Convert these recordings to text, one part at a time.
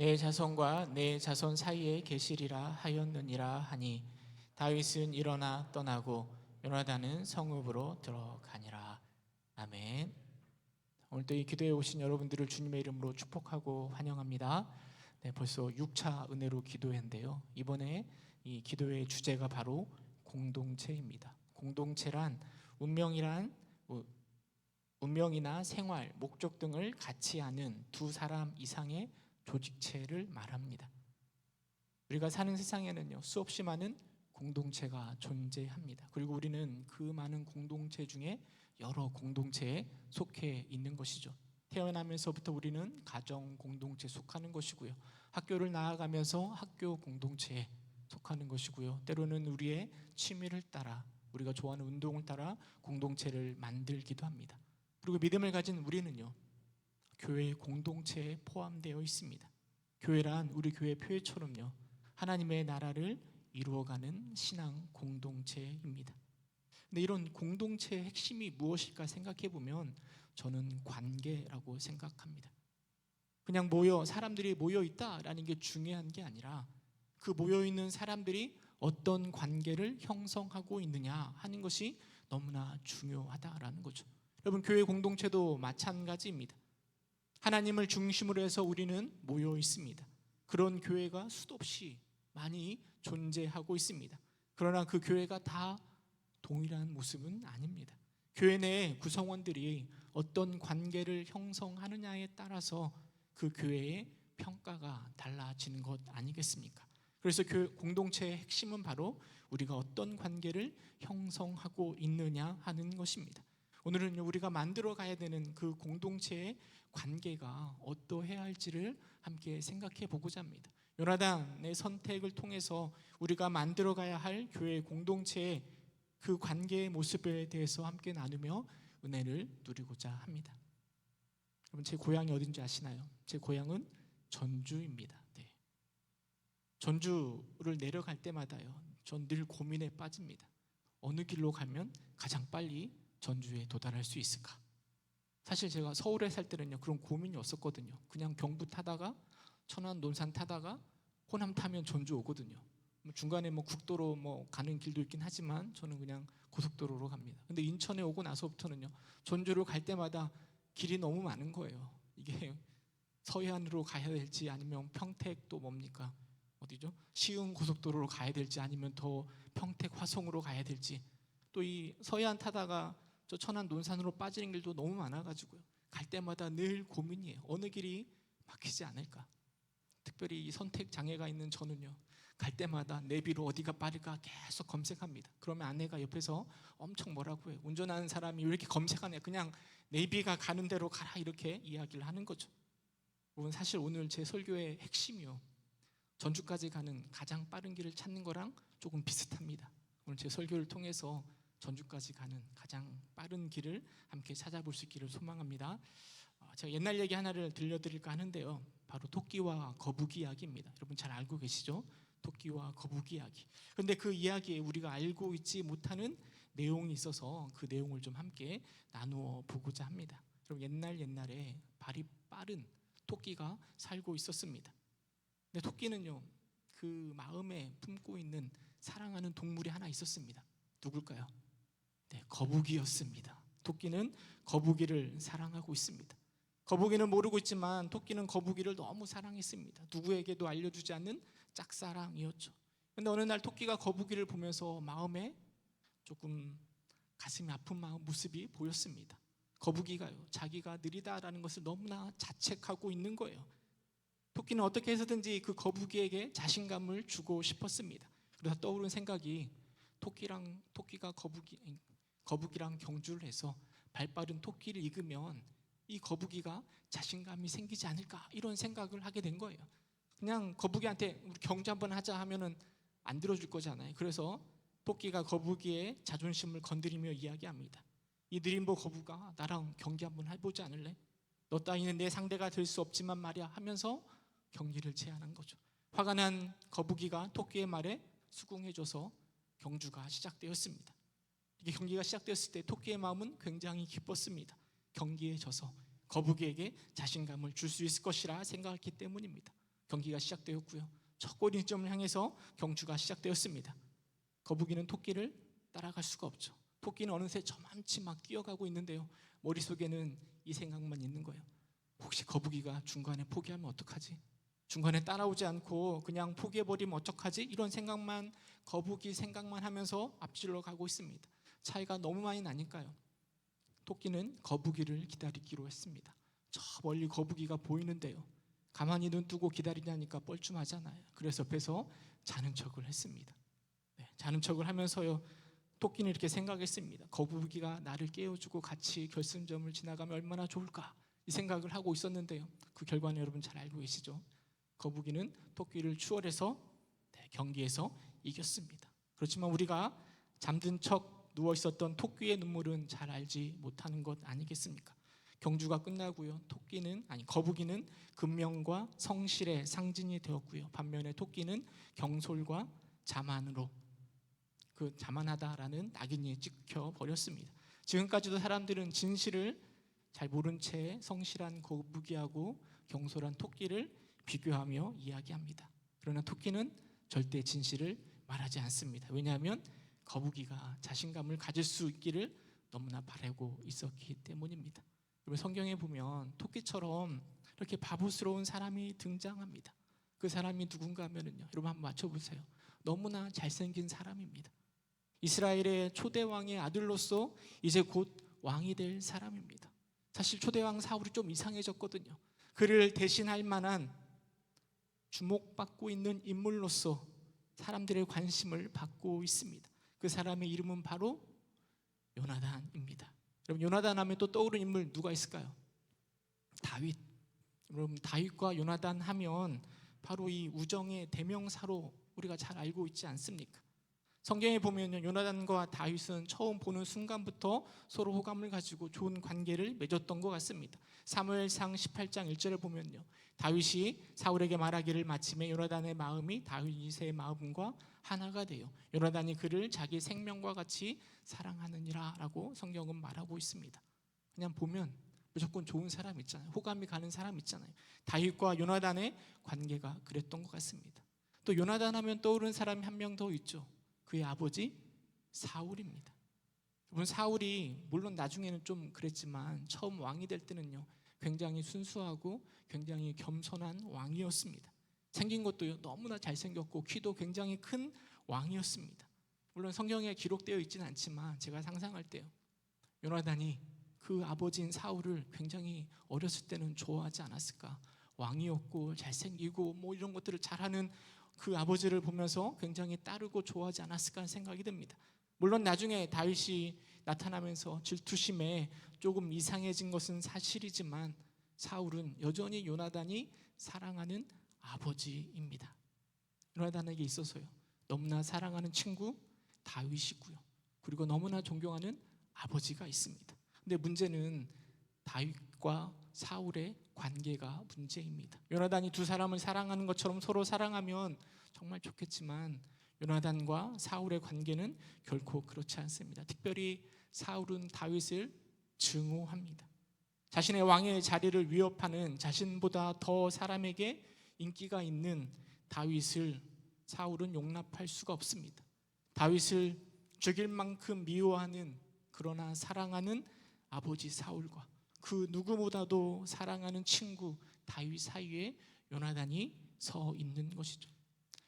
내 자손과 내 자손 사이에 계시리라 하였느니라 하니 다윗은 일어나 떠나고 요나단은 성읍으로 들어가니라. 아멘. 오늘도 이 기도에 오신 여러분들을 주님의 이름으로 축복하고 환영합니다. 네, 벌써 6차 은혜로 기도회인데요, 이번에 이 기도회의 주제가 바로 공동체입니다. 공동체란 운명이나 생활, 목적 등을 같이 아는 두 사람 이상의 조직체를 말합니다. 우리가 사는 세상에는요, 수없이 많은 공동체가 존재합니다. 그리고 우리는 그 많은 공동체 중에 여러 공동체에 속해 있는 것이죠. 태어나면서부터 우리는 가정 공동체에 속하는 것이고요, 학교를 나아가면서 학교 공동체에 속하는 것이고요, 때로는 우리의 취미를 따라, 우리가 좋아하는 운동을 따라 공동체를 만들기도 합니다. 그리고 믿음을 가진 우리는요, 교회의 공동체에 포함되어 있습니다. 교회란 우리 교회 표회처럼요, 하나님의 나라를 이루어가는 신앙 공동체입니다. 근데 이런 공동체의 핵심이 무엇일까 생각해 보면 저는 관계라고 생각합니다. 그냥 사람들이 모여 있다라는 게 중요한 게 아니라 그 모여 있는 사람들이 어떤 관계를 형성하고 있느냐 하는 것이 너무나 중요하다라는 거죠. 여러분, 교회 공동체도 마찬가지입니다. 하나님을 중심으로 해서 우리는 모여 있습니다. 그런 교회가 수도 없이 많이 존재하고 있습니다. 그러나 그 교회가 다 동일한 모습은 아닙니다. 교회 내 구성원들이 어떤 관계를 형성하느냐에 따라서 그 교회의 평가가 달라지는 것 아니겠습니까? 그래서 공동체의 핵심은 바로 우리가 어떤 관계를 형성하고 있느냐 하는 것입니다. 오늘은 우리가 만들어 가야 되는 그 공동체의 관계가 어떠해야 할지를 함께 생각해 보고자 합니다. 요나단의 선택을 통해서 우리가 만들어 가야 할 교회 공동체의 그 관계의 모습에 대해서 함께 나누며 은혜를 누리고자 합니다. 여러분, 제 고향이 어딘지 아시나요? 제 고향은 전주입니다. 네. 전주를 내려갈 때마다요, 전 늘 고민에 빠집니다. 어느 길로 가면 가장 빨리 전주에 도달할 수 있을까? 사실 제가 서울에 살 때는요, 그런 고민이 없었거든요. 그냥 경부 타다가 천안 논산 타다가 호남 타면 전주 오거든요. 중간에 국도로 가는 길도 있긴 하지만 저는 그냥 고속도로로 갑니다. 근데 인천에 오고 나서부터는요, 전주로 갈 때마다 길이 너무 많은 거예요. 이게 서해안으로 가야 될지 아니면 평택 또 뭡니까? 어디죠? 시흥 고속도로로 가야 될지 아니면 더 평택 화성으로 가야 될지, 또 이 서해안 타다가 저 천안 논산으로 빠지는 길도 너무 많아가지고요, 갈 때마다 늘 고민이에요. 어느 길이 막히지 않을까? 특별히 이 선택 장애가 있는 저는요, 갈 때마다 내비로 어디가 빠를까 계속 검색합니다. 그러면 아내가 옆에서 엄청 뭐라고 해요. 운전하는 사람이 왜 이렇게 검색하냐, 그냥 내비가 가는 대로 가라, 이렇게 이야기를 하는 거죠. 사실 오늘 제 설교의 핵심이요, 전주까지 가는 가장 빠른 길을 찾는 거랑 조금 비슷합니다. 오늘 제 설교를 통해서 전주까지 가는 가장 빠른 길을 함께 찾아볼 수 있기를 소망합니다. 제가 옛날 얘기 하나를 들려드릴까 하는데요, 바로 토끼와 거북이 이야기입니다. 여러분 잘 알고 계시죠? 토끼와 거북이 이야기. 그런데 그 이야기에 우리가 알고 있지 못하는 내용이 있어서 그 내용을 좀 함께 나누어 보고자 합니다. 여러분, 옛날에 발이 빠른 토끼가 살고 있었습니다. 근데 토끼는요, 그 마음에 품고 있는 사랑하는 동물이 하나 있었습니다. 누굴까요? 네, 거북이였습니다. 토끼는 거북이를 사랑하고 있습니다. 거북이는 모르고 있지만 토끼는 거북이를 너무 사랑했습니다. 누구에게도 알려주지 않는 짝사랑이었죠. 그런데 어느 날 토끼가 거북이를 보면서 마음에 조금 가슴이 아픈 모습이 보였습니다. 거북이가요, 자기가 느리다라는 것을 너무나 자책하고 있는 거예요. 토끼는 어떻게 해서든지 그 거북이에게 자신감을 주고 싶었습니다. 그래서 떠오른 생각이, 토끼가 거북이랑 경주를 해서 발빠른 토끼를 이기면 이 거북이가 자신감이 생기지 않을까, 이런 생각을 하게 된 거예요. 그냥 거북이한테 우리 경주 한번 하자 하면은 안 들어줄 거잖아요. 그래서 토끼가 거북이의 자존심을 건드리며 이야기합니다. 이 느림보 거북아, 나랑 경기 한번 해보지 않을래? 너 따위는 내 상대가 될 수 없지만 말이야 하면서 경기를 제안한 거죠. 화가 난 거북이가 토끼의 말에 수긍해줘서 경주가 시작되었습니다. 이게 경기가 시작되었을 때 토끼의 마음은 굉장히 기뻤습니다. 경기에 져서 거북이에게 자신감을 줄 수 있을 것이라 생각했기 때문입니다. 경기가 시작되었고요. 첫 골인점을 향해서 경주가 시작되었습니다. 거북이는 토끼를 따라갈 수가 없죠. 토끼는 어느새 저만치 막 뛰어가고 있는데요, 머릿속에는 이 생각만 있는 거예요. 혹시 거북이가 중간에 포기하면 어떡하지? 중간에 따라오지 않고 그냥 포기해버리면 어떡하지? 이런 생각만, 거북이 생각만 하면서 앞질러 가고 있습니다. 차이가 너무 많이 나니까요, 토끼는 거북이를 기다리기로 했습니다. 저 멀리 거북이가 보이는데요, 가만히 눈 뜨고 기다리냐니까 뻘쭘하잖아요. 그래서 옆에서 자는 척을 했습니다. 자는 척을 하면서요, 토끼는 이렇게 생각했습니다. 거북이가 나를 깨워주고 같이 결승점을 지나가면 얼마나 좋을까, 이 생각을 하고 있었는데요, 그 결과는 여러분 잘 알고 계시죠? 거북이는 토끼를 추월해서 경기에서 이겼습니다. 그렇지만 우리가 잠든 척 누워 있었던 토끼의 눈물은 잘 알지 못하는 것 아니겠습니까? 경주가 끝나고요, 거북이는 근명과 성실의 상징이 되었고요, 반면에 토끼는 경솔과 자만으로, 그 자만하다라는 낙인이 찍혀 버렸습니다. 지금까지도 사람들은 진실을 잘 모른 채 성실한 거북이하고 경솔한 토끼를 비교하며 이야기합니다. 그러나 토끼는 절대 진실을 말하지 않습니다. 왜냐하면 거북이가 자신감을 가질 수 있기를 너무나 바라고 있었기 때문입니다. 여러분, 성경에 보면 토끼처럼 이렇게 바보스러운 사람이 등장합니다. 그 사람이 누군가 하면은요, 여러분 한번 맞춰보세요. 너무나 잘생긴 사람입니다. 이스라엘의 초대왕의 아들로서 이제 곧 왕이 될 사람입니다. 사실 초대왕 사울이 좀 이상해졌거든요. 그를 대신할 만한 주목받고 있는 인물로서 사람들의 관심을 받고 있습니다. 그 사람의 이름은 바로 요나단입니다. 여러분, 요나단 하면 또 떠오르는 인물 누가 있을까요? 다윗. 여러분, 다윗과 요나단 하면 바로 이 우정의 대명사로 우리가 잘 알고 있지 않습니까? 성경에 보면 요나단과 다윗은 처음 보는 순간부터 서로 호감을 가지고 좋은 관계를 맺었던 것 같습니다. 사무엘상 18장 1절을 보면요, 다윗이 사울에게 말하기를 마침에 요나단의 마음이 다윗의 마음과 하나가 되어 요나단이 그를 자기 생명과 같이 사랑하느니라 라고 성경은 말하고 있습니다. 그냥 보면 무조건 좋은 사람 있잖아요. 호감이 가는 사람 있잖아요. 다윗과 요나단의 관계가 그랬던 것 같습니다. 또 요나단 하면 떠오르는 사람이 한 명 더 있죠. 그의 아버지 사울입니다. 여러분, 사울이 물론 나중에는 좀 그랬지만 처음 왕이 될 때는요, 굉장히 순수하고 굉장히 겸손한 왕이었습니다. 생긴 것도 너무나 잘생겼고 키도 굉장히 큰 왕이었습니다. 물론 성경에 기록되어 있지는 않지만 제가 상상할 때요, 요나단이 그 아버지인 사울을 굉장히 어렸을 때는 좋아하지 않았을까. 왕이었고 잘생기고 뭐 이런 것들을 잘하는 그 아버지를 보면서 굉장히 따르고 좋아하지 않았을까 하는 생각이 듭니다. 물론 나중에 다윗이 나타나면서 질투심에 조금 이상해진 것은 사실이지만 사울은 여전히 요나단이 사랑하는 아버지입니다. 요나단에게 있어서요, 너무나 사랑하는 친구 다윗이고요, 그리고 너무나 존경하는 아버지가 있습니다. 근데 문제는 다윗과 사울의 관계가 문제입니다. 요나단이 두 사람을 사랑하는 것처럼 서로 사랑하면 정말 좋겠지만 요나단과 사울의 관계는 결코 그렇지 않습니다. 특별히 사울은 다윗을 증오합니다. 자신의 왕의 자리를 위협하는, 자신보다 더 사람에게 인기가 있는 다윗을 사울은 용납할 수가 없습니다. 다윗을 죽일 만큼 미워하는, 그러나 사랑하는 아버지 사울과 그 누구보다도 사랑하는 친구 다윗 사이에 요나단이 서 있는 것이죠.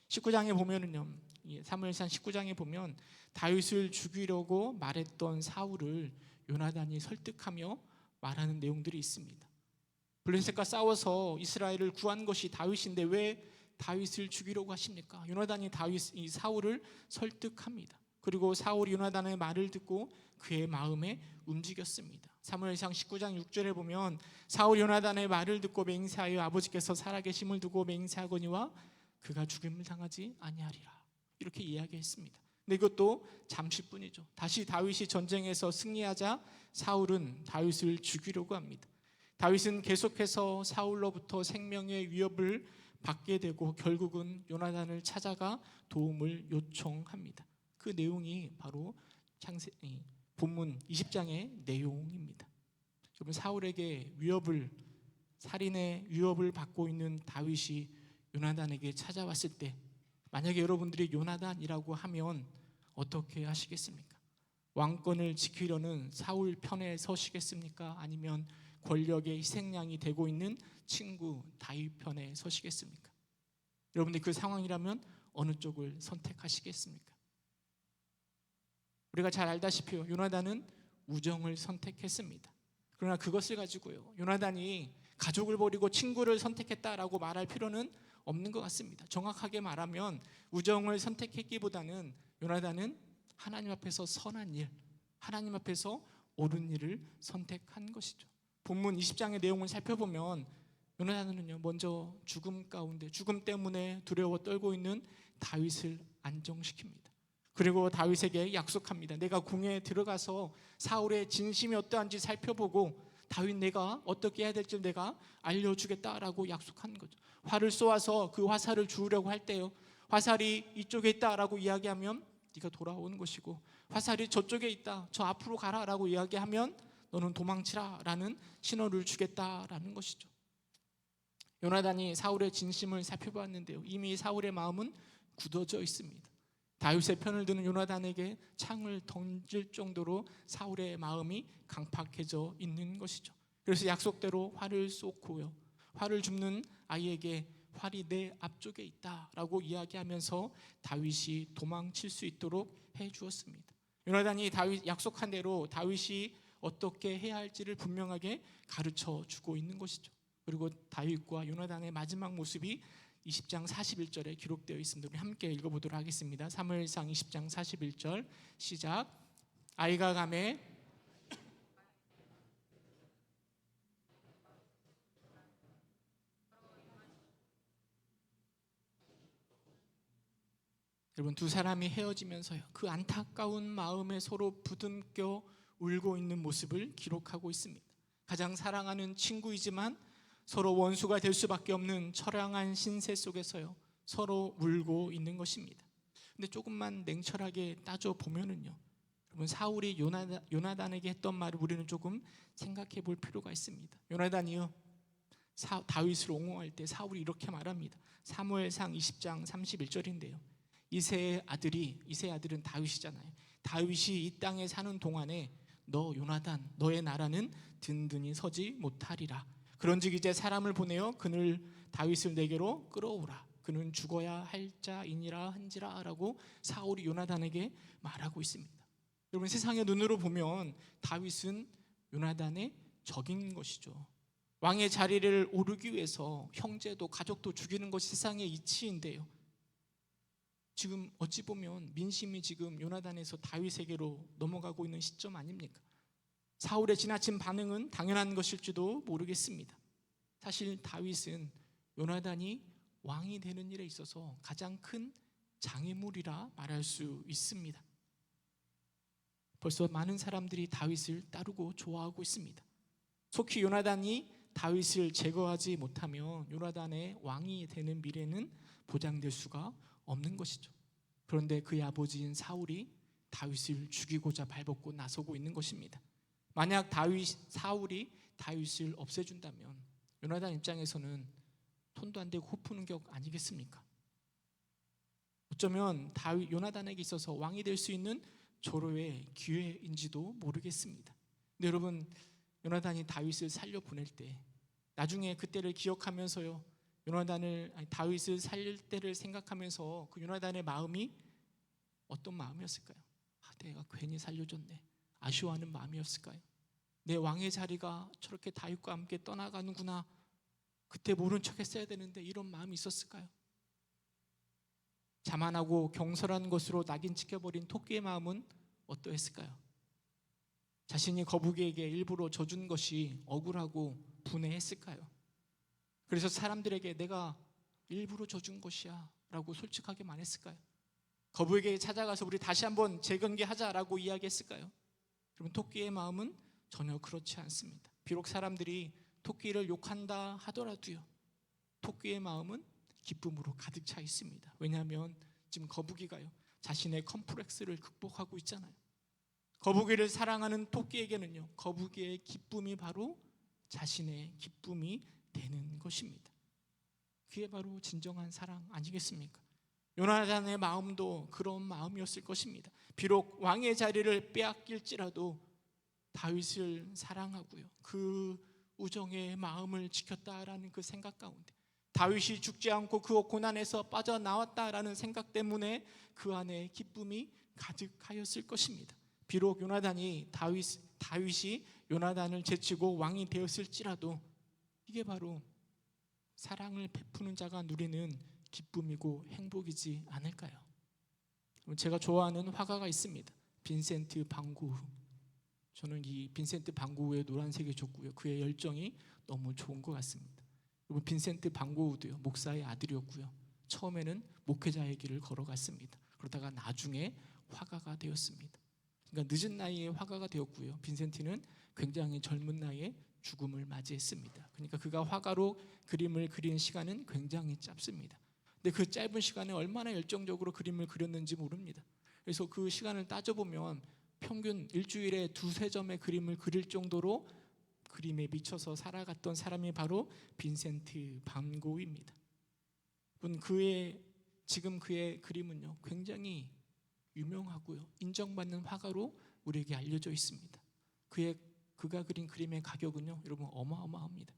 19장에 보면은요, 사무엘상 19장에 보면 다윗을 죽이려고 말했던 사울을 요나단이 설득하며 말하는 내용들이 있습니다. 블레셋과 싸워서 이스라엘을 구한 것이 다윗인데 왜 다윗을 죽이려고 하십니까? 요나단이 사울을 설득합니다. 그리고 사울이 요나단의 말을 듣고 그의 마음에 움직였습니다. 사무엘상 19장 6절에 보면 사울이 요나단의 말을 듣고 맹세하여 아버지께서 살아계심을 두고 맹세하거니와 그가 죽임을 당하지 아니하리라, 이렇게 이야기했습니다. 근데 이것도 잠시뿐이죠. 다시 다윗이 전쟁에서 승리하자 사울은 다윗을 죽이려고 합니다. 다윗은 계속해서 사울로부터 생명의 위협을 받게 되고 결국은 요나단을 찾아가 도움을 요청합니다. 그 내용이 바로 본문 20장의 내용입니다. 여러분, 사울에게 살인의 위협을 받고 있는 다윗이 요나단에게 찾아왔을 때 만약에 여러분들이 요나단이라고 하면 어떻게 하시겠습니까? 왕권을 지키려는 사울 편에 서시겠습니까? 아니면 권력의 희생양이 되고 있는 친구 다윗 편에 서시겠습니까? 여러분들이 그 상황이라면 어느 쪽을 선택하시겠습니까? 우리가 잘 알다시피 요나단은 우정을 선택했습니다. 그러나 그것을 가지고요, 요나단이 가족을 버리고 친구를 선택했다라고 말할 필요는 없는 것 같습니다. 정확하게 말하면 우정을 선택했기보다는 요나단은 하나님 앞에서 선한 일, 하나님 앞에서 옳은 일을 선택한 것이죠. 본문 20장의 내용을 살펴보면 요나단은요, 먼저 죽음 가운데, 죽음 때문에 두려워 떨고 있는 다윗을 안정시킵니다. 그리고 다윗에게 약속합니다. 내가 궁에 들어가서 사울의 진심이 어떠한지 살펴보고 다윗 내가 어떻게 해야 될지 내가 알려주겠다라고 약속한 거죠. 활을 쏘아서 그 화살을 주우려고 할 때요, 화살이 이쪽에 있다라고 이야기하면 네가 돌아오는 것이고, 화살이 저쪽에 있다, 저 앞으로 가라라고 이야기하면 너는 도망치라라는 신호를 주겠다라는 것이죠. 요나단이 사울의 진심을 살펴봤는데요, 이미 사울의 마음은 굳어져 있습니다. 다윗의 편을 드는 요나단에게 창을 던질 정도로 사울의 마음이 강팍해져 있는 것이죠. 그래서 약속대로 활을 쏘고요, 활을 줍는 아이에게 활이 내 앞쪽에 있다라고 이야기하면서 다윗이 도망칠 수 있도록 해주었습니다. 요나단이 다윗 약속한 대로 다윗이 어떻게 해야 할지를 분명하게 가르쳐 주고 있는 것이죠. 그리고 다윗과 요나단의 마지막 모습이 20장 41절에 기록되어 있습니다. 우리 함께 읽어보도록 하겠습니다. 사무엘상 20장 41절 시작. 아이가 가매 여러분, 두 사람이 헤어지면서요, 그 안타까운 마음에 서로 부둥켜 울고 있는 모습을 기록하고 있습니다. 가장 사랑하는 친구이지만 서로 원수가 될 수밖에 없는 처량한 신세 속에서요, 서로 울고 있는 것입니다. 근데 조금만 냉철하게 따져보면은요, 여러분, 사울이 요나단에게 했던 말을 우리는 조금 생각해 볼 필요가 있습니다. 요나단이요, 다윗을 옹호할 때 사울이 이렇게 말합니다. 사무엘상 20장 31절인데요 이새의 아들은 다윗이잖아요. 다윗이 이 땅에 사는 동안에 너 요나단, 너의 나라는 든든히 서지 못하리라. 그런즉 이제 사람을 보내어 그를 다윗을 내게로 끌어오라. 그는 죽어야 할 자이니라 한지라 라고 사울이 요나단에게 말하고 있습니다. 여러분, 세상의 눈으로 보면 다윗은 요나단의 적인 것이죠. 왕의 자리를 오르기 위해서 형제도 가족도 죽이는 것이 세상의 이치인데요, 지금 어찌 보면 민심이 지금 요나단에서 다윗에게로 넘어가고 있는 시점 아닙니까? 사울의 지나친 반응은 당연한 것일지도 모르겠습니다. 사실 다윗은 요나단이 왕이 되는 일에 있어서 가장 큰 장애물이라 말할 수 있습니다. 벌써 많은 사람들이 다윗을 따르고 좋아하고 있습니다. 속히 요나단이 다윗을 제거하지 못하면 요나단의 왕이 되는 미래는 보장될 수가 없는 것이죠. 그런데 그의 아버지인 사울이 다윗을 죽이고자 발벗고 나서고 있는 것입니다. 만약 사울이 다윗을 없애준다면 요나단 입장에서는 손도 안 대고 호푸는 격 아니겠습니까? 어쩌면 요나단에게 있어서 왕이 될 수 있는 조로의 기회인지도 모르겠습니다. 근데 여러분, 요나단이 다윗을 살려보낼 때 나중에 그때를 기억하면서요, 다윗을 살릴 때를 생각하면서 그 요나단의 마음이 어떤 마음이었을까요? 내가 괜히 살려줬네, 아쉬워하는 마음이었을까요? 내 왕의 자리가 저렇게 다윗과 함께 떠나가는구나, 그때 모른 척 했어야 되는데, 이런 마음이 있었을까요? 자만하고 경솔한 것으로 낙인 찍혀버린 토끼의 마음은 어떠했을까요? 자신이 거북이에게 일부러 져준 것이 억울하고 분해했을까요? 그래서 사람들에게 내가 일부러 져준 것이야 라고 솔직하게 말했을까요? 거북이에게 찾아가서 우리 다시 한번 재경계하자라고 이야기했을까요? 그러면 토끼의 마음은 전혀 그렇지 않습니다. 비록 사람들이 토끼를 욕한다 하더라도요, 토끼의 마음은 기쁨으로 가득 차 있습니다. 왜냐하면 지금 거북이가요, 자신의 컴플렉스를 극복하고 있잖아요. 거북이를 사랑하는 토끼에게는요, 거북이의 기쁨이 바로 자신의 기쁨이 되는 것입니다. 그게 바로 진정한 사랑 아니겠습니까? 요나단의 마음도 그런 마음이었을 것입니다. 비록 왕의 자리를 빼앗길지라도 다윗을 사랑하고요, 그 우정의 마음을 지켰다라는 그 생각 가운데, 다윗이 죽지 않고 그 고난에서 빠져나왔다라는 생각 때문에 그 안에 기쁨이 가득하였을 것입니다. 비록 다윗이 요나단을 제치고 왕이 되었을지라도 이게 바로 사랑을 베푸는 자가 누리는 기쁨이고 행복이지 않을까요? 제가 좋아하는 화가가 있습니다. 빈센트 반 고흐. 저는 이 빈센트 반 고흐의 노란색이 좋고요, 그의 열정이 너무 좋은 것 같습니다. 여러분, 빈센트 반 고흐도요, 목사의 아들이었고요, 처음에는 목회자의 길을 걸어갔습니다. 그러다가 나중에 화가가 되었습니다. 그러니까 늦은 나이에 화가가 되었고요, 빈센트는 굉장히 젊은 나이에 죽음을 맞이했습니다. 그러니까 그가 화가로 그림을 그린 시간은 굉장히 짧습니다. 근데 그 짧은 시간에 얼마나 열정적으로 그림을 그렸는지 모릅니다. 그래서 그 시간을 따져보면 평균 일주일에 2-3점의 그림을 그릴 정도로 그림에 미쳐서 살아갔던 사람이 바로 빈센트 반 고흐입니다. 지금 그의 그림은요, 굉장히 유명하고요, 인정받는 화가로 우리에게 알려져 있습니다. 그가 그린 그림의 가격은요, 여러분, 어마어마합니다.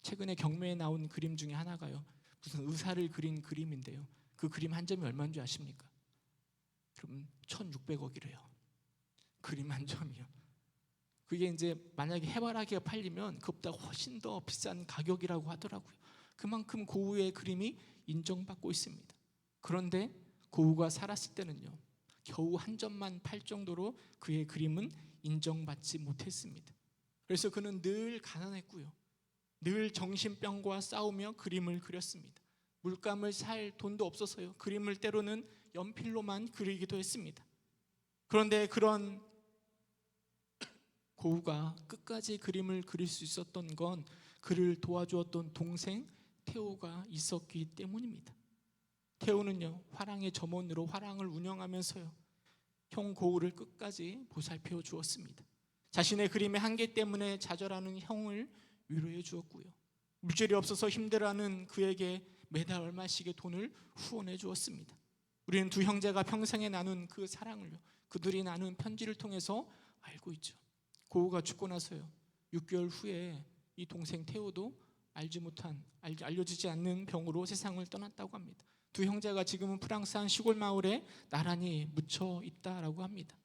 최근에 경매에 나온 그림 중에 하나가요, 무슨 의사를 그린 그림인데요, 그 그림 한 점이 얼마인 줄 아십니까? 그럼 1,600억이래요. 그림 한 점이요. 그게 이제 만약에 해바라기가 팔리면 그것보다 훨씬 더 비싼 가격이라고 하더라고요. 그만큼 고흐의 그림이 인정받고 있습니다. 그런데 고흐가 살았을 때는요, 겨우 한 점만 팔 정도로 그의 그림은 인정받지 못했습니다. 그래서 그는 늘 가난했고요, 늘 정신병과 싸우며 그림을 그렸습니다. 물감을 살 돈도 없어서요, 그림을 때로는 연필로만 그리기도 했습니다. 그런데 그런 고흐가 끝까지 그림을 그릴 수 있었던 건 그를 도와주었던 동생 테오가 있었기 때문입니다. 테오는요, 화랑의 점원으로 화랑을 운영하면서요, 형 고흐를 끝까지 보살펴 주었습니다. 자신의 그림의 한계 때문에 좌절하는 형을 위로해 주었고요, 물질이 없어서 힘들어하는 그에게 매달 얼마씩의 돈을 후원해 주었습니다. 우리는 두 형제가 평생에 나눈 그 사랑을요, 그들이 나눈 편지를 통해서 알고 있죠. 고흐가 죽고 나서요, 6개월 후에 이 동생 테오도 알려지지 않는 병으로 세상을 떠났다고 합니다. 두 형제가 지금은 프랑스 한 시골 마을에 나란히 묻혀 있다라고 합니다.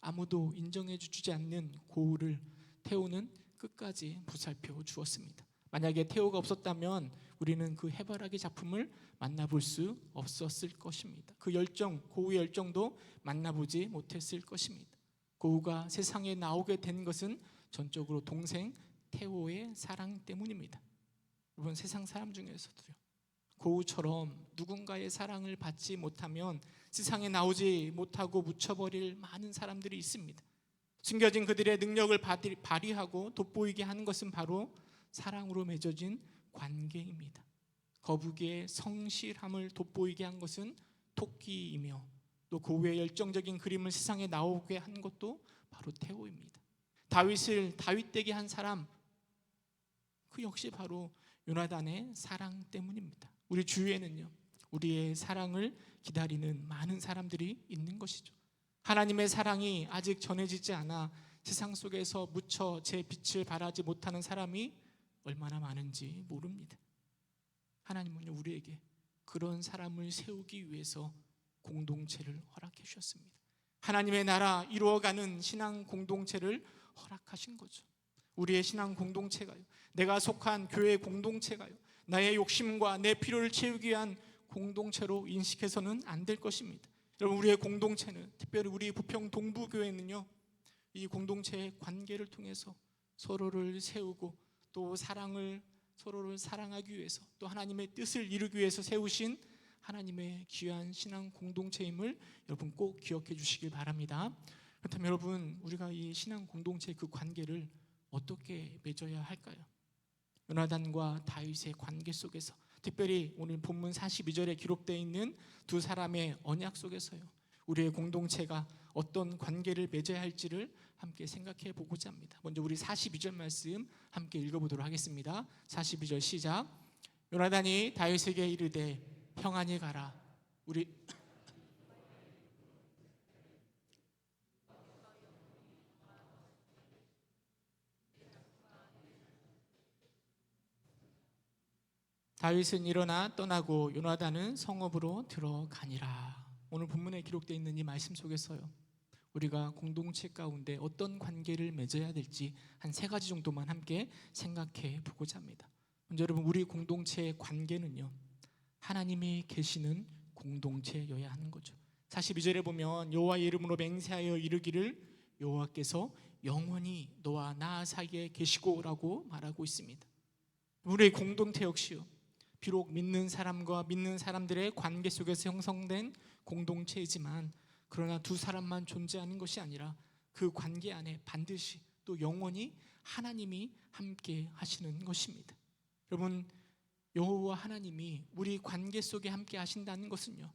아무도 인정해 주지 않는 고흐를 테오는 끝까지 보살펴 주었습니다. 만약에 테오가 없었다면 우리는 그 해바라기 작품을 만나볼 수 없었을 것입니다. 그 열정, 고흐의 열정도 만나보지 못했을 것입니다. 고흐가 세상에 나오게 된 것은 전적으로 동생 테오의 사랑 때문입니다. 여러분, 세상 사람 중에서도요, 고흐처럼 누군가의 사랑을 받지 못하면 세상에 나오지 못하고 묻혀버릴 많은 사람들이 있습니다. 숨겨진 그들의 능력을 발휘하고 돋보이게 하는 것은 바로 사랑으로 맺어진 관계입니다. 거북이의 성실함을 돋보이게 한 것은 토끼이며, 또 고흐의 열정적인 그림을 세상에 나오게 한 것도 바로 테오입니다. 다윗을 다윗되게 한 사람, 그 역시 바로 요나단의 사랑 때문입니다. 우리 주위에는요, 우리의 사랑을 기다리는 많은 사람들이 있는 것이죠. 하나님의 사랑이 아직 전해지지 않아 세상 속에서 묻혀 제 빛을 발하지 못하는 사람이 얼마나 많은지 모릅니다. 하나님은요, 우리에게 그런 사람을 세우기 위해서 공동체를 허락해 주셨습니다. 하나님의 나라 이루어가는 신앙 공동체를 허락하신 거죠. 우리의 신앙 공동체가요, 내가 속한 교회 공동체가요, 나의 욕심과 내 필요를 채우기 위한 공동체로 인식해서는 안 될 것입니다. 여러분, 우리의 공동체는, 특별히 우리 부평 동부교회는요, 이 공동체의 관계를 통해서 서로를 세우고 또 서로를 사랑하기 위해서, 또 하나님의 뜻을 이루기 위해서 세우신 하나님의 귀한 신앙 공동체임을 여러분 꼭 기억해 주시길 바랍니다. 그렇다면 여러분, 우리가 이 신앙 공동체의 그 관계를 어떻게 맺어야 할까요? 요나단과 다윗의 관계 속에서, 특별히 오늘 본문 42절에 기록되어 있는 두 사람의 언약 속에서요, 우리의 공동체가 어떤 관계를 맺어야 할지를 함께 생각해 보고자 합니다. 먼저 우리 42절 말씀 함께 읽어보도록 하겠습니다. 42절 시작. 요나단이 다윗에게 이르되 평안히 가라. 우리 다윗은 일어나 떠나고 요나단은 성읍으로 들어가니라. 오늘 본문에 기록되어 있는 이 말씀 속에서요, 우리가 공동체 가운데 어떤 관계를 맺어야 될지 한 3가지 정도만 함께 생각해 보고자 합니다. 먼저 여러분, 우리 공동체의 관계는요, 하나님이 계시는 공동체여야 하는 거죠. 42절에 보면 여호와의 이름으로 맹세하여 이르기를 여호와께서 영원히 너와 나 사이에 계시고 라고 말하고 있습니다. 우리의 공동체 역시요, 비록 믿는 사람과 믿는 사람들의 관계 속에서 형성된 공동체이지만, 그러나 두 사람만 존재하는 것이 아니라 그 관계 안에 반드시 또 영원히 하나님이 함께 하시는 것입니다. 여러분, 여호와 하나님이 우리 관계 속에 함께 하신다는 것은요,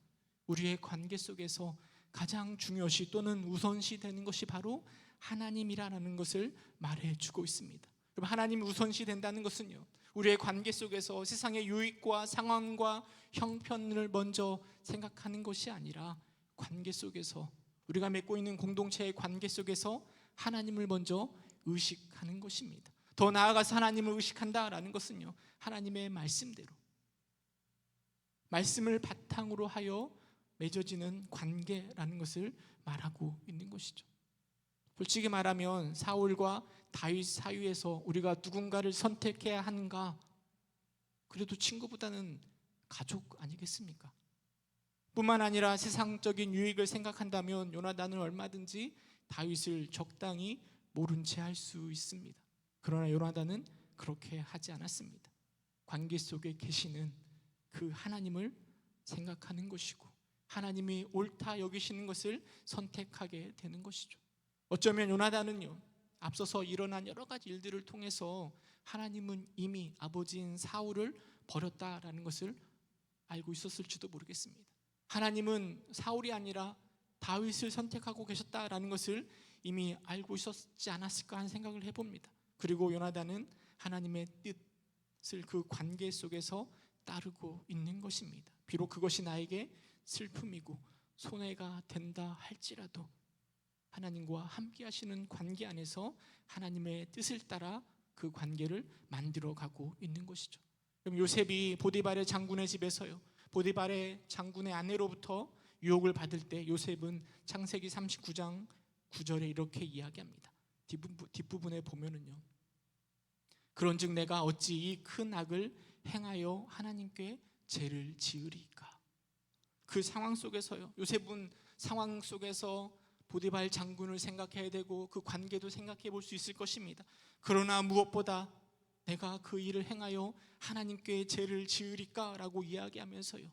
우리의 관계 속에서 가장 중요시 또는 우선시 되는 것이 바로 하나님이라는 것을 말해주고 있습니다. 여러분, 하나님이 우선시 된다는 것은요, 우리의 관계 속에서 세상의 유익과 상황과 형편을 먼저 생각하는 것이 아니라 관계 속에서, 우리가 맺고 있는 공동체의 관계 속에서 하나님을 먼저 의식하는 것입니다. 더 나아가서 하나님을 의식한다라는 것은요, 하나님의 말씀대로, 말씀을 바탕으로 하여 맺어지는 관계라는 것을 말하고 있는 것이죠. 솔직히 말하면 사울과 다윗 사이에서 우리가 누군가를 선택해야 하는가? 그래도 친구보다는 가족 아니겠습니까? 뿐만 아니라 세상적인 유익을 생각한다면 요나단은 얼마든지 다윗을 적당히 모른 채 할 수 있습니다. 그러나 요나단은 그렇게 하지 않았습니다. 관계 속에 계시는 그 하나님을 생각하는 것이고, 하나님이 옳다 여기시는 것을 선택하게 되는 것이죠. 어쩌면 요나단은요, 앞서서 일어난 여러 가지 일들을 통해서 하나님은 이미 아버지인 사울을 버렸다라는 것을 알고 있었을지도 모르겠습니다. 하나님은 사울이 아니라 다윗을 선택하고 계셨다라는 것을 이미 알고 있었지 않았을까 하는 생각을 해봅니다. 그리고 요나단은 하나님의 뜻을 그 관계 속에서 따르고 있는 것입니다. 비록 그것이 나에게 슬픔이고 손해가 된다 할지라도 하나님과 함께 하시는 관계 안에서 하나님의 뜻을 따라 그 관계를 만들어가고 있는 것이죠. 그럼 요셉이 보디발의 장군의 집에서요, 보디발의 장군의 아내로부터 유혹을 받을 때 요셉은 창세기 39장 9절에 이렇게 이야기합니다. 뒷부분에 보면은요, 그런즉 내가 어찌 이 큰 악을 행하여 하나님께 죄를 지으리까. 그 상황 속에서요, 요셉은 상황 속에서 보디발 장군을 생각해야 되고 그 관계도 생각해 볼 수 있을 것입니다. 그러나 무엇보다 내가 그 일을 행하여 하나님께 죄를 지으리까 라고 이야기하면서요,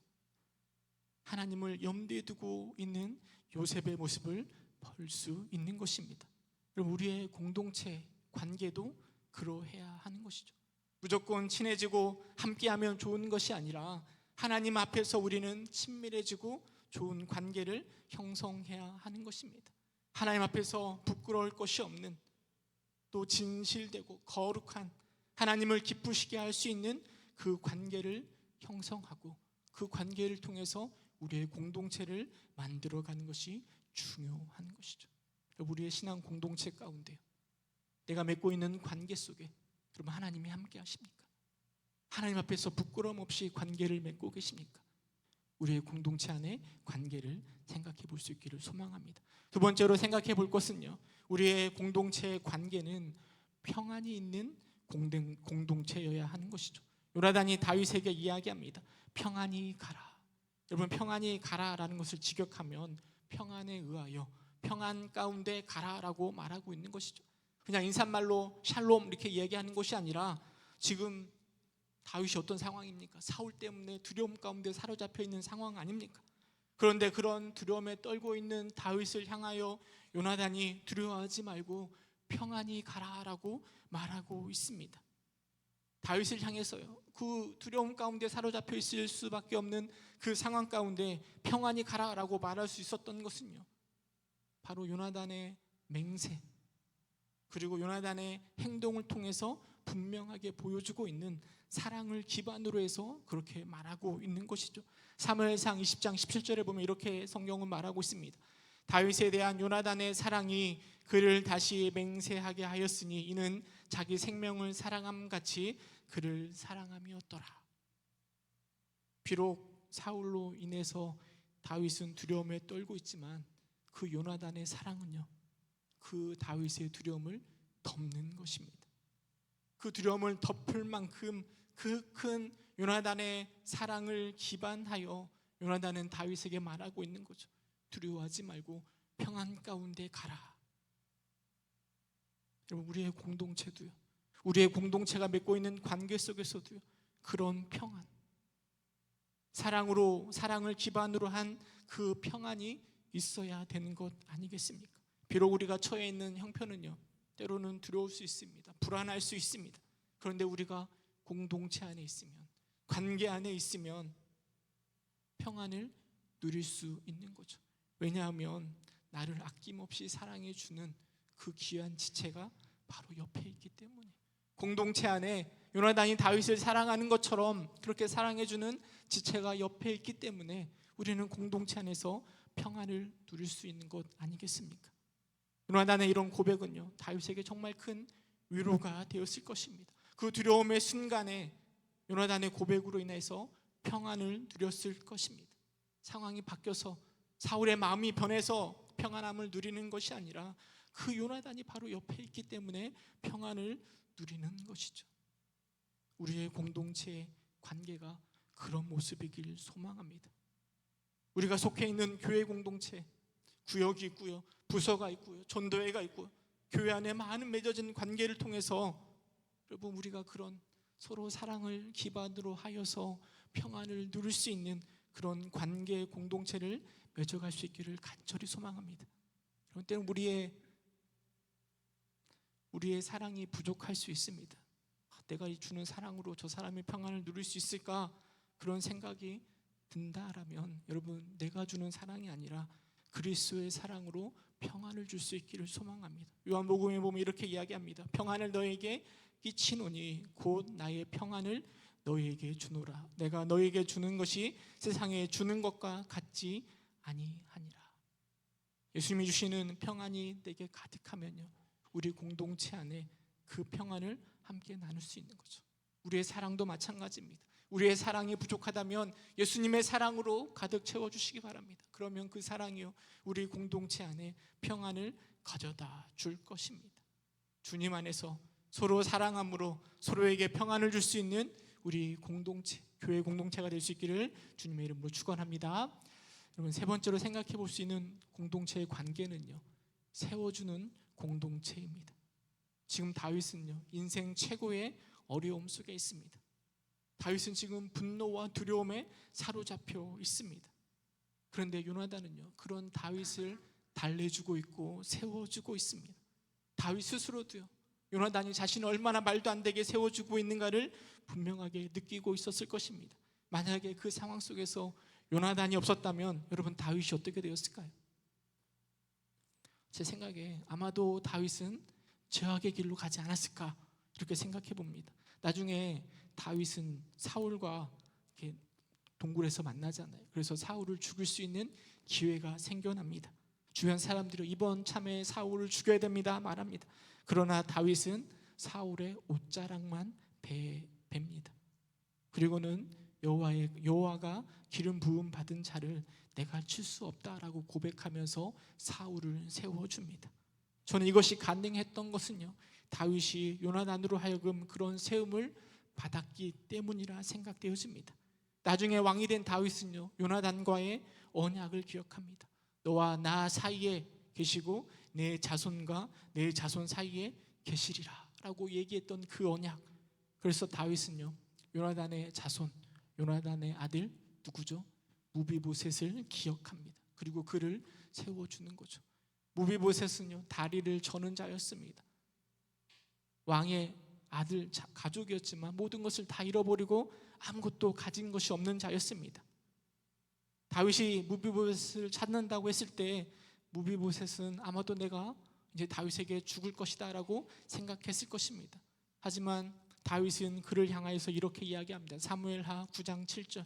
하나님을 염두에 두고 있는 요셉의 모습을 볼 수 있는 것입니다. 그럼 우리의 공동체 관계도 그러해야 하는 것이죠. 무조건 친해지고 함께하면 좋은 것이 아니라 하나님 앞에서 우리는 친밀해지고 좋은 관계를 형성해야 하는 것입니다. 하나님 앞에서 부끄러울 것이 없는, 또 진실되고 거룩한, 하나님을 기쁘시게 할 수 있는 그 관계를 형성하고 그 관계를 통해서 우리의 공동체를 만들어가는 것이 중요한 것이죠. 우리의 신앙 공동체 가운데 내가 맺고 있는 관계 속에 그러면 하나님이 함께 하십니까? 하나님 앞에서 부끄러움 없이 관계를 맺고 계십니까? 우리의 공동체 안에 관계를 생각해 볼 수 있기를 소망합니다. 두 번째로 생각해 볼 것은요, 우리의 공동체의 관계는 평안이 있는 공동체여야 하는 것이죠. 요나단이 다윗에게 이야기합니다. 평안히 가라. 여러분, 평안히 가라라는 것을 직역하면 평안에 의하여 평안 가운데 가라라고 말하고 있는 것이죠. 그냥 인사말로 샬롬 이렇게 이야기하는 것이 아니라, 지금 다윗이 어떤 상황입니까? 사울 때문에 두려움 가운데 사로잡혀 있는 상황 아닙니까? 그런데 그런 두려움에 떨고 있는 다윗을 향하여 요나단이 두려워하지 말고 평안히 가라라고 말하고 있습니다. 다윗을 향해서요, 그 두려움 가운데 사로잡혀 있을 수밖에 없는 그 상황 가운데 평안히 가라라고 말할 수 있었던 것은요, 바로 요나단의 맹세, 그리고 요나단의 행동을 통해서 분명하게 보여주고 있는 사랑을 기반으로 해서 그렇게 말하고 있는 것이죠. 사무엘상 20장 17절에 보면 이렇게 성경은 말하고 있습니다. 다윗에 대한 요나단의 사랑이 그를 다시 맹세하게 하였으니 이는 자기 생명을 사랑함 같이 그를 사랑함이었더라. 비록 사울로 인해서 다윗은 두려움에 떨고 있지만 그 요나단의 사랑은요, 그 다윗의 두려움을 덮는 것입니다. 그 두려움을 덮을 만큼 그 큰 요나단의 사랑을 기반하여 요나단은 다윗에게 말하고 있는 거죠. 두려워하지 말고 평안 가운데 가라. 여러분, 우리의 공동체도요, 우리의 공동체가 맺고 있는 관계 속에서도요, 그런 평안, 사랑을 기반으로 한 그 평안이 있어야 되는 것 아니겠습니까? 비록 우리가 처해 있는 형편은요, 때로는 두려울 수 있습니다. 불안할 수 있습니다. 그런데 우리가 공동체 안에 있으면, 관계 안에 있으면 평안을 누릴 수 있는 거죠. 왜냐하면 나를 아낌없이 사랑해 주는 그 귀한 지체가 바로 옆에 있기 때문에. 공동체 안에 요나단이 다윗을 사랑하는 것처럼 그렇게 사랑해 주는 지체가 옆에 있기 때문에 우리는 공동체 안에서 평안을 누릴 수 있는 것 아니겠습니까? 요나단의 이런 고백은요, 다윗에게 정말 큰 위로가 되었을 것입니다. 그 두려움의 순간에 요나단의 고백으로 인해서 평안을 누렸을 것입니다. 상황이 바뀌어서 사울의 마음이 변해서 평안함을 누리는 것이 아니라 그 요나단이 바로 옆에 있기 때문에 평안을 누리는 것이죠. 우리의 공동체의 관계가 그런 모습이길 소망합니다. 우리가 속해 있는 교회 공동체, 구역이 있고요, 부서가 있고요, 전도회가 있고요, 교회 안에 많은 맺어진 관계를 통해서 여러분, 우리가 그런 서로 사랑을 기반으로 하여서 평안을 누릴 수 있는 그런 관계 공동체를 맺어갈 수 있기를 간절히 소망합니다. 그런 때는 우리의 사랑이 부족할 수 있습니다. 내가 주는 사랑으로 저 사람이 평안을 누릴 수 있을까? 그런 생각이 든다라면 여러분, 내가 주는 사랑이 아니라 그리스도의 사랑으로 평안을 줄 수 있기를 소망합니다. 요한복음에 보면 이렇게 이야기합니다. 평안을 너에게 끼치노니 곧 나의 평안을 너희에게 주노라. 내가 너희에게 주는 것이 세상에 주는 것과 같지 아니하니라. 예수님이 주시는 평안이 내게 가득하면요, 우리 공동체 안에 그 평안을 함께 나눌 수 있는 거죠. 우리의 사랑도 마찬가지입니다. 우리의 사랑이 부족하다면 예수님의 사랑으로 가득 채워주시기 바랍니다. 그러면 그 사랑이요, 우리 공동체 안에 평안을 가져다 줄 것입니다. 주님 안에서 서로 사랑함으로 서로에게 평안을 줄 수 있는 우리 공동체, 교회 공동체가 될 수 있기를 주님의 이름으로 축원합니다. 여러분, 세 번째로 생각해 볼 수 있는 공동체의 관계는요, 세워주는 공동체입니다. 지금 다윗은요, 인생 최고의 어려움 속에 있습니다. 다윗은 지금 분노와 두려움에 사로잡혀 있습니다. 그런데 요나단은요, 그런 다윗을 달래주고 있고 세워주고 있습니다. 다윗 스스로도요, 요나단이 자신을 얼마나 말도 안 되게 세워주고 있는가를 분명하게 느끼고 있었을 것입니다. 만약에 그 상황 속에서 요나단이 없었다면 여러분, 다윗이 어떻게 되었을까요? 제 생각에 아마도 다윗은 죄악의 길로 가지 않았을까, 이렇게 생각해 봅니다. 나중에 다윗은 사울과 이렇게 동굴에서 만나잖아요. 그래서 사울을 죽일 수 있는 기회가 생겨납니다. 주변 사람들이 이번 참에 사울을 죽여야 됩니다 말합니다. 그러나 다윗은 사울의 옷자락만 베니다. 그리고는 여호와가 기름 부음 받은 자를 내가 칠 수 없다라고 고백하면서 사울을 세워줍니다. 저는 이것이 가능했던 것은요, 다윗이 요나단으로 하여금 그런 세움을 받았기 때문이라 생각되어집니다. 나중에 왕이 된 다윗은요, 요나단과의 언약을 기억합니다. 너와 나 사이에 계시고 내 자손과 내 자손 사이에 계시리라 라고 얘기했던 그 언약. 그래서 다윗은요, 요나단의 자손, 요나단의 아들 누구죠? 무비보셋을 기억합니다. 그리고 그를 세워주는 거죠. 무비보셋은요, 다리를 저는 자였습니다. 왕의 아들 가족이었지만 모든 것을 다 잃어버리고 아무것도 가진 것이 없는 자였습니다. 다윗이 무비보셋을 찾는다고 했을 때 무비보셋은 아마도 내가 이제 다윗에게 죽을 것이다 라고 생각했을 것입니다. 하지만 다윗은 그를 향하여서 이렇게 이야기합니다. 사무엘하 9장 7절.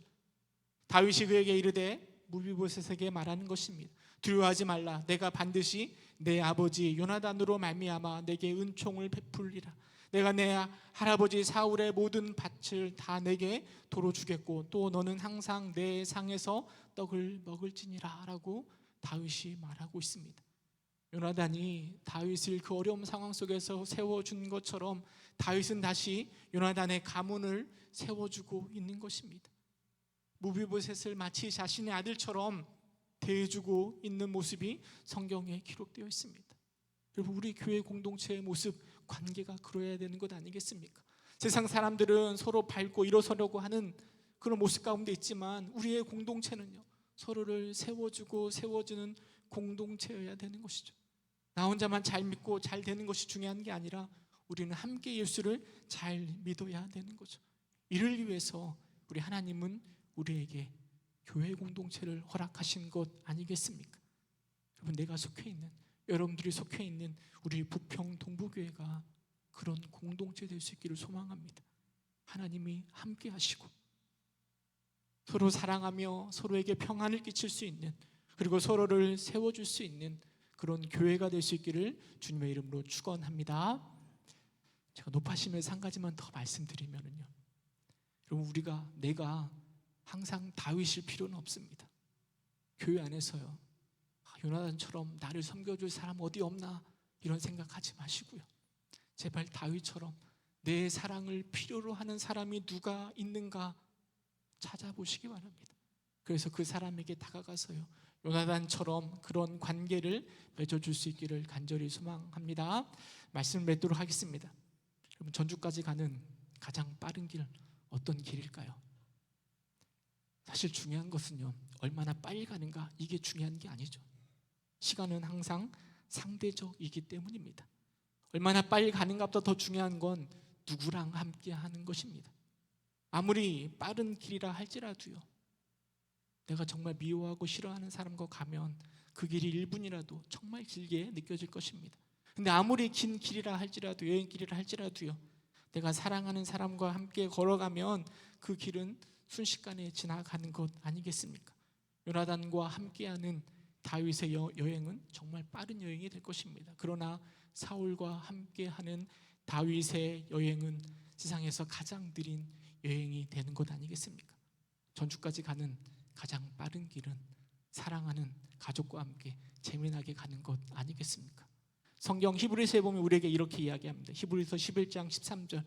다윗이 그에게 이르되 무비보셋에게 말하는 것입니다. 두려워하지 말라. 내가 반드시 내 아버지 요나단으로 말미암아 내게 은총을 베풀리라. 내가 내 할아버지 사울의 모든 밭을 다 내게 도로 주겠고 또 너는 항상 내 상에서 떡을 먹을지니라 라고 다윗이 말하고 있습니다. 요나단이 다윗을 그 어려운 상황 속에서 세워준 것처럼 다윗은 다시 요나단의 가문을 세워주고 있는 것입니다. 무비보셋을 마치 자신의 아들처럼 대해주고 있는 모습이 성경에 기록되어 있습니다. 여러분, 우리 교회 공동체의 모습, 관계가 그러해야 되는 것 아니겠습니까? 세상 사람들은 서로 밟고 일어서려고 하는 그런 모습 가운데 있지만 우리의 공동체는요, 서로를 세워주고 세워주는 공동체여야 되는 것이죠. 나 혼자만 잘 믿고 잘 되는 것이 중요한 게 아니라 우리는 함께 예수를 잘 믿어야 되는 거죠. 이를 위해서 우리 하나님은 우리에게 교회 공동체를 허락하신 것 아니겠습니까? 여러분, 내가 속해 있는, 여러분들이 속해 있는 우리 부평 동부교회가 그런 공동체 될 수 있기를 소망합니다. 하나님이 함께 하시고 서로 사랑하며 서로에게 평안을 끼칠 수 있는, 그리고 서로를 세워줄 수 있는 그런 교회가 될 수 있기를 주님의 이름으로 축원합니다. 제가 높아심에서 한 가지만 더 말씀드리면요, 여러분, 내가 항상 다윗일 필요는 없습니다. 교회 안에서요, 요나단처럼 나를 섬겨줄 사람 어디 없나 이런 생각하지 마시고요, 제발 다윗처럼 내 사랑을 필요로 하는 사람이 누가 있는가 찾아보시기 바랍니다. 그래서 그 사람에게 다가가서요, 요나단처럼 그런 관계를 맺어줄 수 있기를 간절히 소망합니다. 말씀을 맺도록 하겠습니다. 여러분, 전주까지 가는 가장 빠른 길 어떤 길일까요? 사실 중요한 것은요, 얼마나 빨리 가는가, 이게 중요한 게 아니죠. 시간은 항상 상대적이기 때문입니다. 얼마나 빨리 가는가보다 더 중요한 건 누구랑 함께 하는 것입니다. 아무리 빠른 길이라 할지라도요, 내가 정말 미워하고 싫어하는 사람과 가면 그 길이 1분이라도 정말 길게 느껴질 것입니다. 근데 아무리 긴 길이라 할지라도, 여행길이라 할지라도요, 내가 사랑하는 사람과 함께 걸어가면 그 길은 순식간에 지나가는 것 아니겠습니까? 요나단과 함께하는 다윗의 여행은 정말 빠른 여행이 될 것입니다. 그러나 사울과 함께하는 다윗의 여행은 세상에서 가장 느린 여행이 되는 것 아니겠습니까? 전주까지 가는 가장 빠른 길은 사랑하는 가족과 함께 재미나게 가는 것 아니겠습니까? 성경 히브리서에 보면 우리에게 이렇게 이야기합니다. 히브리서 11장 13절.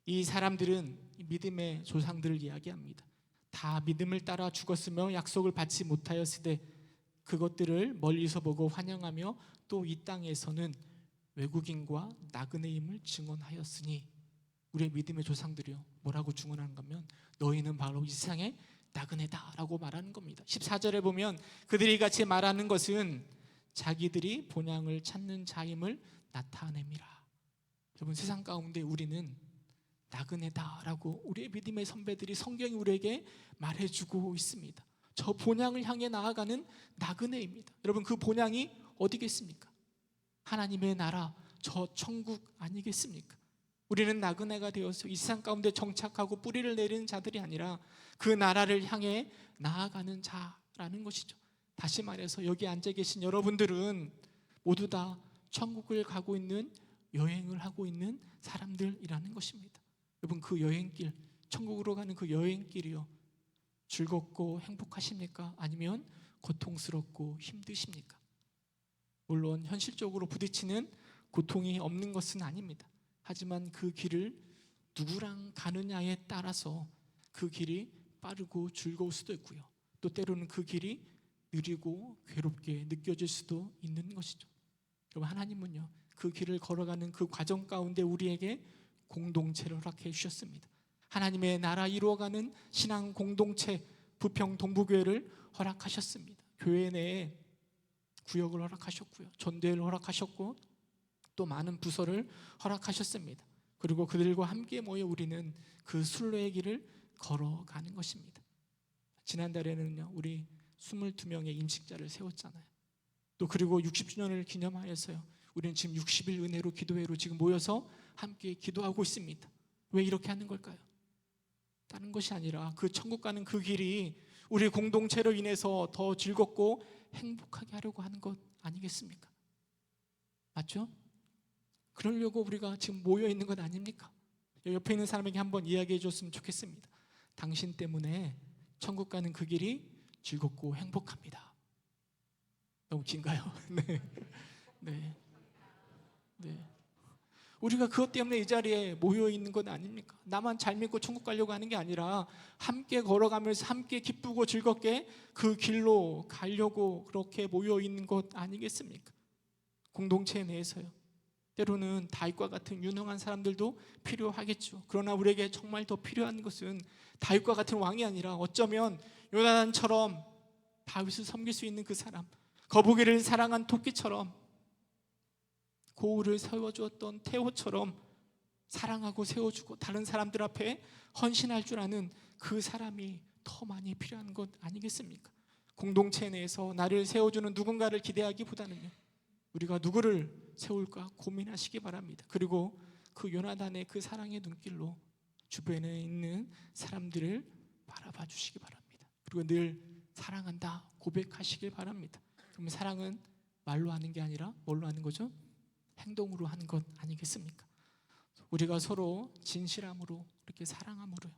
이 사람들은 믿음의 조상들을 이야기합니다. 다 믿음을 따라 죽었으며 약속을 받지 못하였으되 그것들을 멀리서 보고 환영하며 또 이 땅에서는 외국인과 나그네임을 증언하였으니, 우리의 믿음의 조상들이요, 뭐라고 증언하는 거면 너희는 바로 이 세상의 나그네다라고 말하는 겁니다. 14절에 보면 그들이 같이 말하는 것은 자기들이 본향을 찾는 자임을 나타냅니다. 여러분, 세상 가운데 우리는 나그네다라고 우리의 믿음의 선배들이, 성경이 우리에게 말해주고 있습니다. 저 본향을 향해 나아가는 나그네입니다. 여러분, 그 본향이 어디겠습니까? 하나님의 나라, 저 천국 아니겠습니까? 우리는 나그네가 되어서 이 세상 가운데 정착하고 뿌리를 내리는 자들이 아니라 그 나라를 향해 나아가는 자라는 것이죠. 다시 말해서 여기 앉아 계신 여러분들은 모두 다 천국을 가고 있는, 여행을 하고 있는 사람들이라는 것입니다. 여러분, 그 여행길, 천국으로 가는 그 여행길이요, 즐겁고 행복하십니까? 아니면 고통스럽고 힘드십니까? 물론 현실적으로 부딪히는 고통이 없는 것은 아닙니다. 하지만 그 길을 누구랑 가느냐에 따라서 그 길이 빠르고 즐거울 수도 있고요, 또 때로는 그 길이 느리고 괴롭게 느껴질 수도 있는 것이죠. 여러분, 하나님은요, 그 길을 걸어가는 그 과정 가운데 우리에게 공동체를 허락해 주셨습니다. 하나님의 나라 이루어가는 신앙 공동체 부평 동부교회를 허락하셨습니다. 교회 내에 구역을 허락하셨고요, 전도회를 허락하셨고 또 많은 부서를 허락하셨습니다. 그리고 그들과 함께 모여 우리는 그 순례의 길을 걸어가는 것입니다. 지난달에는요, 우리 22명의 임직자를 세웠잖아요. 또 그리고 60주년을 기념하여서요, 우리는 지금 60일 은혜로 기도회로 지금 모여서 함께 기도하고 있습니다. 왜 이렇게 하는 걸까요? 다른 것이 아니라 그 천국 가는 그 길이 우리 공동체로 인해서 더 즐겁고 행복하게 하려고 하는 것 아니겠습니까? 맞죠? 그러려고 우리가 지금 모여 있는 것 아닙니까? 옆에 있는 사람에게 한번 이야기해 줬으면 좋겠습니다. 당신 때문에 천국 가는 그 길이 즐겁고 행복합니다. 너무 긴가요? 네. 네. 네. 우리가 그것 때문에 이 자리에 모여 있는 건 아닙니까? 나만 잘 믿고 천국 가려고 하는 게 아니라 함께 걸어가면서 함께 기쁘고 즐겁게 그 길로 가려고 그렇게 모여 있는 것 아니겠습니까? 공동체 내에서요. 때로는 다윗과 같은 유능한 사람들도 필요하겠죠. 그러나 우리에게 정말 더 필요한 것은 다윗과 같은 왕이 아니라 어쩌면 요나단처럼 다윗을 섬길 수 있는 그 사람, 거북이를 사랑한 토끼처럼, 고울을 세워주었던 태호처럼 사랑하고 세워주고 다른 사람들 앞에 헌신할 줄 아는 그 사람이 더 많이 필요한 것 아니겠습니까? 공동체 내에서 나를 세워주는 누군가를 기대하기보다는요, 우리가 누구를 세울까 고민하시기 바랍니다. 그리고 그 요나단의 그 사랑의 눈길로 주변에 있는 사람들을 바라봐 주시기 바랍니다. 그리고 늘 사랑한다 고백하시길 바랍니다. 그러면 사랑은 말로 하는 게 아니라 뭘로 하는 거죠? 행동으로 하는 것 아니겠습니까? 우리가 서로 진실함으로 이렇게 사랑함으로요,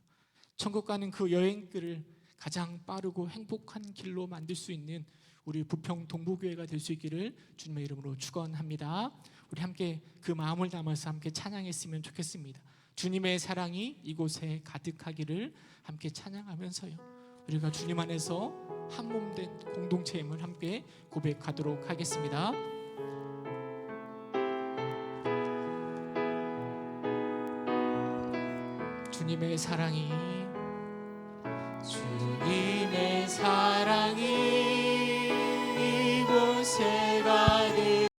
천국 가는 그 여행길을 가장 빠르고 행복한 길로 만들 수 있는 우리 부평 동부교회가 될 수 있기를 주님의 이름으로 축원합니다. 우리 함께 그 마음을 담아서 함께 찬양했으면 좋겠습니다. 주님의 사랑이 이곳에 가득하기를 함께 찬양하면서요, 우리가 주님 안에서 한 몸 된 공동체임을 함께 고백하도록 하겠습니다. 주님의 사랑이, 주님의 사랑이 이곳에